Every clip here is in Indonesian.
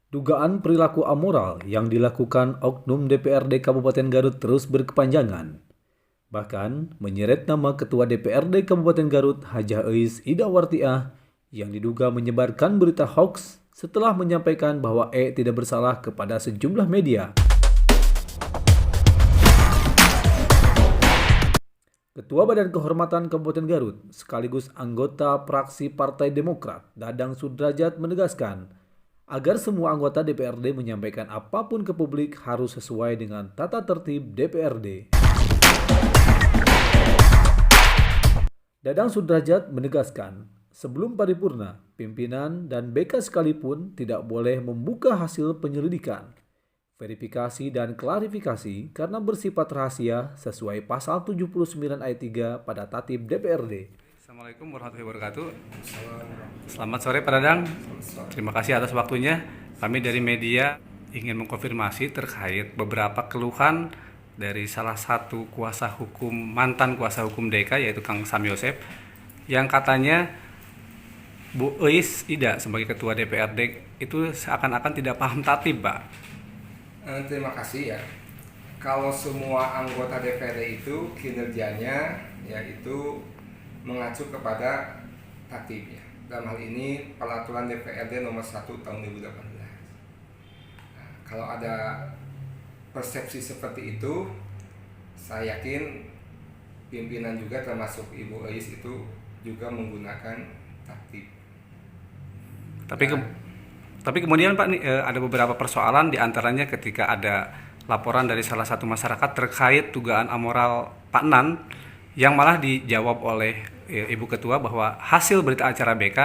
Dugaan perilaku amoral yang dilakukan oknum DPRD Kabupaten Garut terus berkepanjangan. Bahkan menyeret nama Ketua DPRD Kabupaten Garut Hajah Eis Ida Wartiah yang diduga menyebarkan berita hoax setelah menyampaikan bahwa tidak bersalah kepada sejumlah media. Ketua Badan Kehormatan Kabupaten Garut sekaligus anggota fraksi Partai Demokrat Dadang Sudrajat menegaskan agar semua anggota DPRD menyampaikan apapun ke publik harus sesuai dengan tata tertib DPRD. Dadang Sudrajat menegaskan, sebelum paripurna, pimpinan dan BK sekalipun tidak boleh membuka hasil penyelidikan, verifikasi dan klarifikasi karena bersifat rahasia sesuai pasal 79 ayat 3 pada Tatib DPRD. Assalamualaikum warahmatullahi wabarakatuh. Selamat sore Pak Dadang. Terima kasih atas waktunya. Kami dari media ingin mengkonfirmasi terkait beberapa keluhan dari salah satu mantan kuasa hukum DK yaitu Kang Sam Yosep yang katanya Bu Eis Ida sebagai ketua DPRD itu seakan-akan tidak paham tatib, Pak. Terima kasih ya. Kalau semua anggota DPRD itu kinerjanya yaitu mengacu kepada tatib ya. Dalam hal ini peraturan DPRD nomor 1 tahun 2018. Nah, kalau ada persepsi seperti itu, saya yakin pimpinan juga termasuk Ibu Eis itu juga menggunakan tatib. Tapi kemudian Pak, ada beberapa persoalan diantaranya ketika ada laporan dari salah satu masyarakat terkait dugaan amoral Pak Nan yang malah dijawab oleh Ibu Ketua bahwa hasil berita acara BK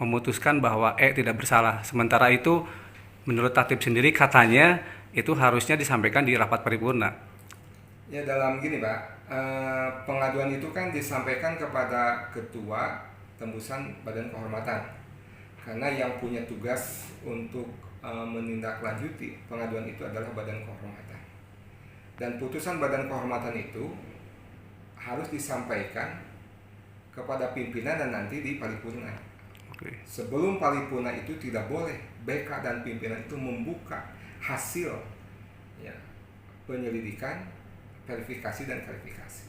memutuskan bahwa tidak bersalah. Sementara itu menurut tatib sendiri katanya itu harusnya disampaikan di rapat paripurna. Ya dalam gini Pak, pengaduan itu kan disampaikan kepada Ketua Tembusan Badan Kehormatan. Karena yang punya tugas untuk menindaklanjuti pengaduan itu adalah Badan Kehormatan. Dan putusan Badan Kehormatan itu harus disampaikan kepada pimpinan dan nanti di paripurna. Oke. Sebelum paripurna itu tidak boleh BK dan pimpinan itu membuka hasil ya, penyelidikan, verifikasi dan klarifikasi.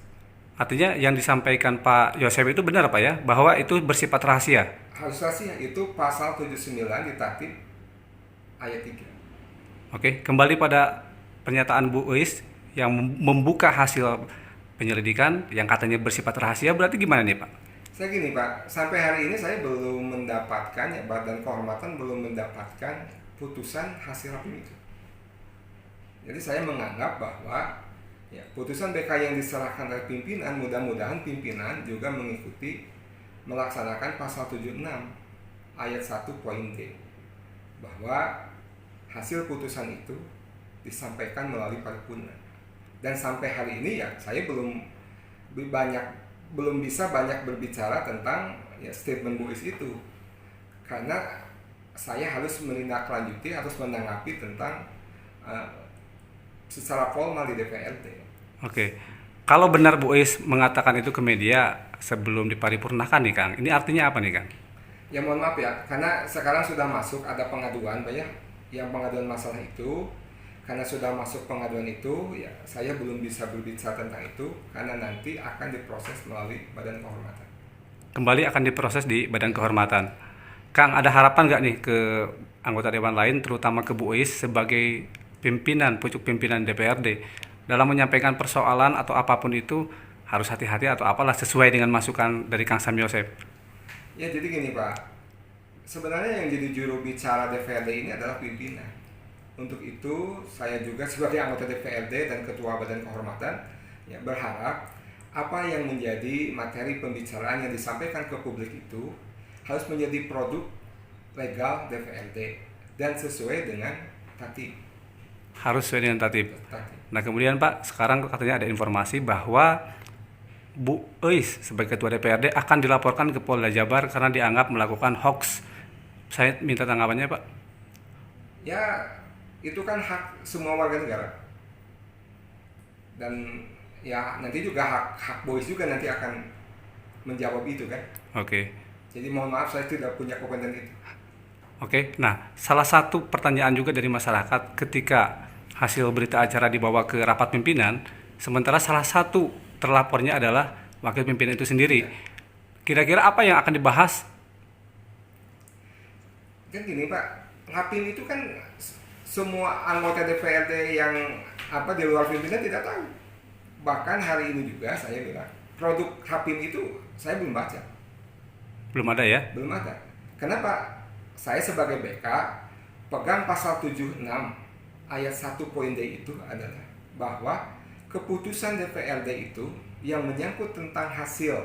Artinya yang disampaikan Pak Yosep itu benar Pak ya, bahwa itu bersifat rahasia. Harus rahasia itu pasal 79 di Tatib ayat 3. Oke, kembali pada pernyataan Bu Eis yang membuka hasil penyelidikan yang katanya bersifat rahasia, berarti gimana nih Pak? Saya gini Pak, sampai hari ini saya belum mendapatkan ya, Badan Kehormatan belum mendapatkan putusan hasil rapim itu. Jadi saya menganggap bahwa ya, putusan BK yang diserahkan oleh pimpinan, mudah-mudahan pimpinan juga mengikuti melaksanakan pasal 76 ayat 1 poin D bahwa hasil putusan itu disampaikan melalui paripurna. Dan sampai hari ini ya saya belum bisa banyak berbicara tentang ya, statement Bu Eis itu karena saya harus menindaklanjuti, harus menanggapi tentang secara formal di DPRD. Oke, kalau benar Bu Eis mengatakan itu ke media sebelum diparipurnakan nih Kang, ini artinya apa nih Kang? Ya mohon maaf ya, karena sekarang sudah masuk ada pengaduan Pak ya, yang pengaduan masalah itu. Karena sudah masuk pengaduan itu, ya saya belum bisa berbicara tentang itu karena nanti akan diproses melalui Badan Kehormatan. Kembali akan diproses di Badan Kehormatan. Kang, ada harapan nggak nih ke anggota dewan lain, terutama ke Bu Eis sebagai pucuk pimpinan DPRD dalam menyampaikan persoalan atau apapun itu harus hati-hati atau apalah sesuai dengan masukan dari Kang Sam Yosep? Ya jadi gini Pak, sebenarnya yang jadi juru bicara DPRD ini adalah pimpinan. Untuk itu saya juga sebagai anggota DPRD dan Ketua Badan Kehormatan ya, berharap apa yang menjadi materi pembicaraan yang disampaikan ke publik itu harus menjadi produk legal DPRD dan sesuai dengan tatib. Harus sesuai dengan tatib. Nah kemudian Pak, sekarang katanya ada informasi bahwa Bu Eis sebagai Ketua DPRD akan dilaporkan ke Polda Jabar karena dianggap melakukan hoax. Saya minta tanggapannya Pak. Ya itu kan hak semua warga negara. Dan ya nanti juga hak Bu Eis juga nanti akan menjawab itu kan. Oke. Jadi mohon maaf saya tidak punya kompetensi itu. Oke, nah salah satu pertanyaan juga dari masyarakat ketika hasil berita acara dibawa ke rapat pimpinan, sementara salah satu terlapornya adalah wakil pimpinan itu sendiri. Kira-kira apa yang akan dibahas? Kan gini Pak, Rapim itu kan semua anggota DPRD yang di luar pimpinan tidak tahu. Bahkan hari ini juga saya bilang produk Rapim itu saya belum baca, Belum ada ya? belum ada. Kenapa? Saya sebagai BK pegang pasal 76 ayat 1 poin D itu adalah bahwa keputusan DPRD itu yang menyangkut tentang hasil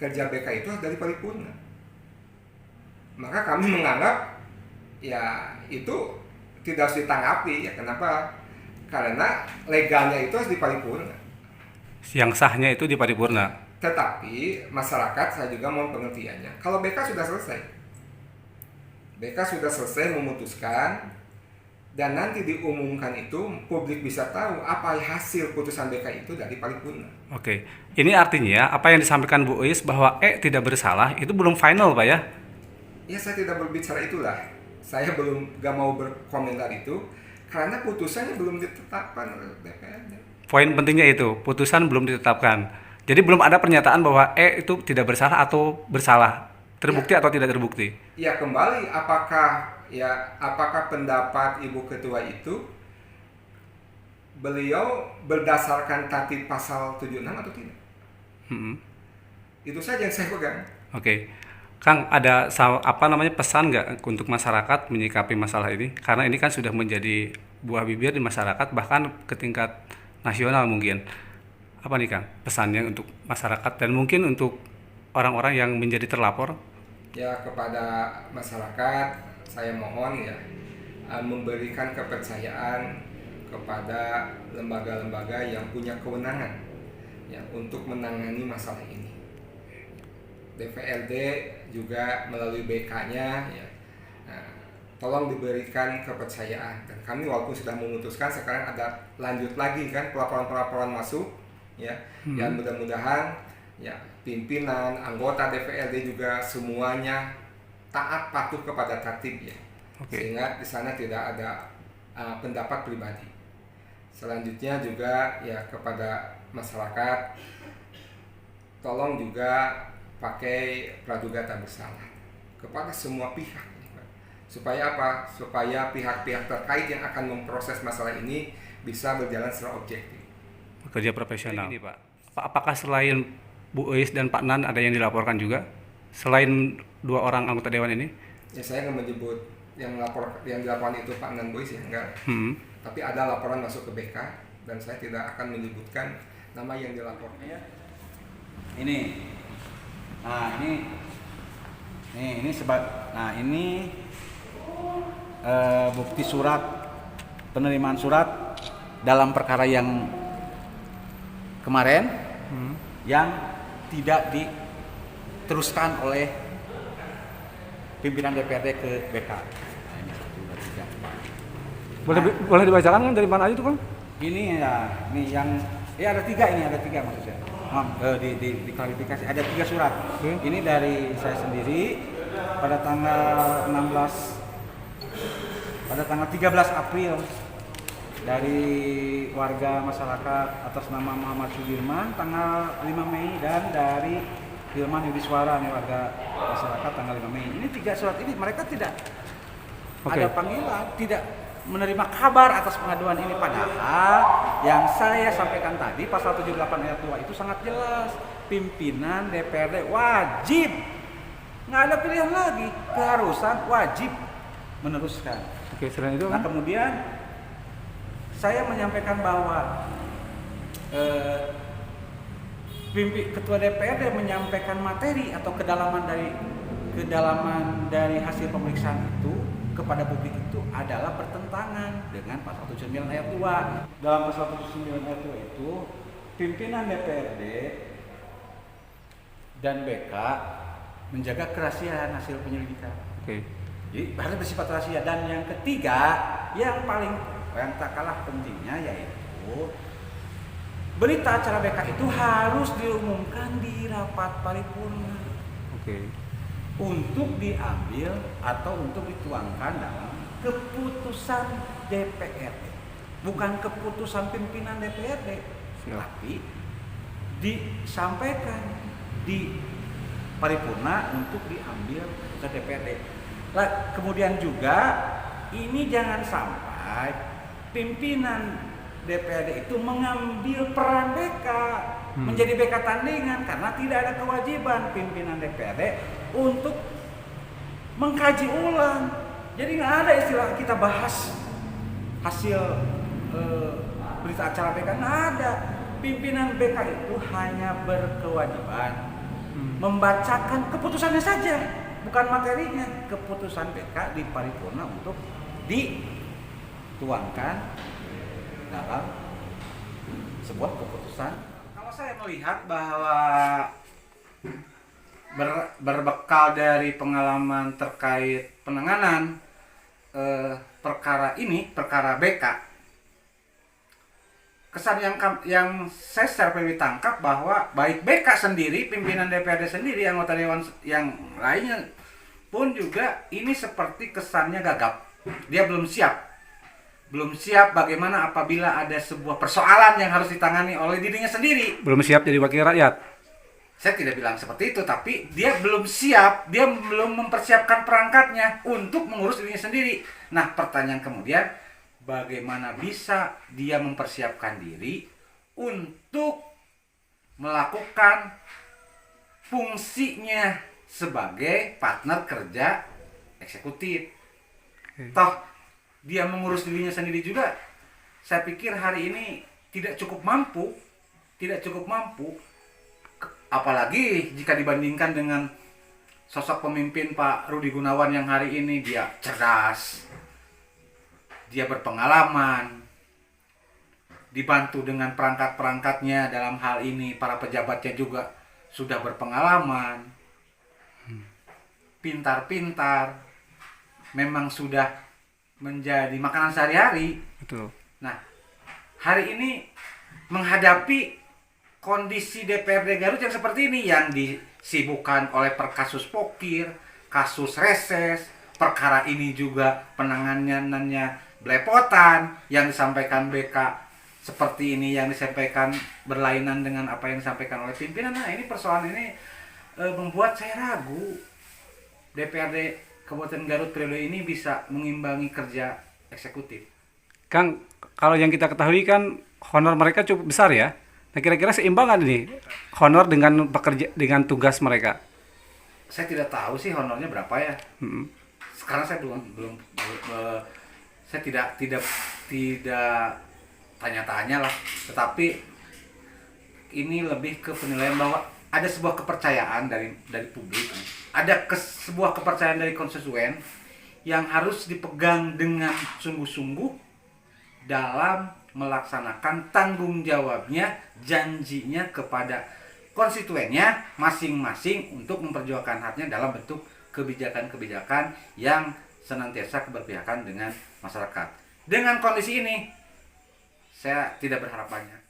kerja BK itu harus dari paripurna. Maka kami menganggap ya itu tidak harus ditanggapi ya. Kenapa? Karena legalnya itu harus di paripurna. Yang sahnya itu di paripurna. Tetapi masyarakat saya juga mohon pengertiannya. Kalau BK sudah selesai, BK sudah selesai memutuskan dan nanti diumumkan itu publik bisa tahu apa hasil putusan BK itu dari paripurna. Oke, ini artinya apa yang disampaikan Bu Uis bahwa tidak bersalah itu belum final Pak ya? Ya saya tidak berbicara itulah. Saya gak mau berkomentar itu karena putusannya belum ditetapkan oleh DPRD. Poin pentingnya itu, putusan belum ditetapkan. Jadi belum ada pernyataan bahwa itu tidak bersalah atau bersalah, terbukti atau tidak terbukti. Ya kembali apakah pendapat Ibu Ketua itu beliau berdasarkan tatib pasal 76 atau tidak? Itu saja yang saya pegang. Oke. Kang, ada pesan nggak untuk masyarakat menyikapi masalah ini? Karena ini kan sudah menjadi buah bibir di masyarakat, bahkan ke tingkat nasional mungkin. Apa nih Kang, pesannya untuk masyarakat dan mungkin untuk orang-orang yang menjadi terlapor? Ya kepada masyarakat, saya mohon ya memberikan kepercayaan kepada lembaga-lembaga yang punya kewenangan ya untuk menangani masalah ini. DPRD juga melalui BK-nya ya, tolong diberikan kepercayaan. Dan kami walaupun sudah memutuskan, sekarang ada lanjut lagi kan pelaporan-pelaporan masuk ya, dan mudah-mudahan ya pimpinan, anggota DPRD juga semuanya taat patuh kepada tatib ya. Sehingga di sana tidak ada pendapat pribadi. Selanjutnya juga ya kepada masyarakat, tolong juga pakai praduga tak bersalah kepada semua pihak. Supaya apa? Supaya pihak-pihak terkait yang akan memproses masalah ini bisa berjalan secara objektif. Bekerja profesional. Ini, Pak. Apakah selain Bu Uis dan Pak Nan ada yang dilaporkan juga? Selain 2 orang anggota dewan ini? Ya saya nggak menyebut yang dilaporkan itu Pak Nan Boys ya, enggak. Tapi ada laporan masuk ke BK dan saya tidak akan menyebutkan nama yang dilaporkan. Ini. Nah, ini bukti surat penerimaan surat dalam perkara yang kemarin yang tidak diteruskan oleh pimpinan DPRD ke BK. Nah, ini 1, 2, 3. Boleh dibacakan kan dari mana aja tuh Kang? Ini ada 3 maksud saya. Diklarifikasi ada 3 surat. Ini dari saya sendiri pada tanggal 13 April dari warga masyarakat atas nama Muhammad Sudirman tanggal 5 Mei dan dari Hilman Yudiswara nih warga masyarakat tanggal 5 Mei. Ini 3 surat ini mereka tidak ada panggilan, tidak menerima kabar atas pengaduan ini, padahal yang saya sampaikan tadi pasal 78 ayat 2 itu sangat jelas. Pimpinan DPRD wajib, nggak ada pilihan lagi, keharusan wajib meneruskan. Oke, selain itu Nah kemudian saya menyampaikan bahwa ketua DPRD menyampaikan materi atau kedalaman dari hasil pemeriksaan itu kepada publik itu adalah bertentangan dengan pasal 79 ayat 2. Dalam pasal 79 ayat 2 itu pimpinan DPRD dan BK menjaga kerahasiaan hasil penyelidikan. Jadi harus bersifat rahasia. Dan yang ketiga, yang tak kalah pentingnya yaitu berita acara BK itu harus diumumkan di rapat paripurna. untuk diambil atau untuk dituangkan dalam keputusan DPRD, bukan keputusan pimpinan DPRD, tapi disampaikan di paripurna untuk diambil ke DPRD. Kemudian juga ini jangan sampai pimpinan DPRD itu mengambil peran BK, menjadi BK tandingan, karena tidak ada kewajiban pimpinan DPRD untuk mengkaji ulang. Jadi nggak ada istilah kita bahas hasil berita acara BK, nggak ada. Pimpinan BK itu hanya berkewajiban membacakan keputusannya saja, bukan materinya. Keputusan BK di paripurna untuk dituangkan dalam sebuah keputusan. Kalau saya melihat bahwa berbekal dari pengalaman terkait penanganan perkara ini, perkara BK, kesan yang saya secara pribadi tangkap bahwa baik BK sendiri, pimpinan DPRD sendiri, anggota dewan yang lainnya pun juga ini seperti kesannya gagap. Dia belum siap bagaimana apabila ada sebuah persoalan yang harus ditangani oleh dirinya sendiri. Belum siap jadi wakil rakyat. Saya tidak bilang seperti itu, tapi dia belum siap, dia belum mempersiapkan perangkatnya untuk mengurus dirinya sendiri. Nah, pertanyaan kemudian, bagaimana bisa dia mempersiapkan diri untuk melakukan fungsinya sebagai partner kerja eksekutif? Toh dia mengurus dirinya sendiri juga, saya pikir hari ini tidak cukup mampu, apalagi jika dibandingkan dengan sosok pemimpin Pak Rudi Gunawan yang hari ini dia cerdas, dia berpengalaman, dibantu dengan perangkat-perangkatnya dalam hal ini, para pejabatnya juga sudah berpengalaman, pintar-pintar, memang sudah menjadi makanan sehari-hari. Betul. Nah, hari ini menghadapi kondisi DPRD Garut yang seperti ini, yang disibukkan oleh kasus pokir, kasus reses, perkara ini juga penanganannya belepotan, yang disampaikan BK seperti ini, yang disampaikan berlainan dengan apa yang disampaikan oleh pimpinan. Nah, ini persoalan ini membuat saya ragu DPRD Kabupaten Garut periode ini bisa mengimbangi kerja eksekutif. Kang, kalau yang kita ketahui kan honor mereka cukup besar ya. Nah, kira-kira seimbang nggak ini honor dengan dengan tugas mereka? Saya tidak tahu sih honornya berapa ya. Sekarang saya belum saya tidak tanya-tanya lah. Tetapi ini lebih ke penilaian bahwa ada sebuah kepercayaan dari publik, ada sebuah kepercayaan dari konstituen yang harus dipegang dengan sungguh-sungguh dalam melaksanakan tanggung jawabnya, janjinya kepada konstituennya masing-masing untuk memperjuangkan haknya dalam bentuk kebijakan-kebijakan yang senantiasa keberpihakan dengan masyarakat. Dengan kondisi ini, saya tidak berharap banyak.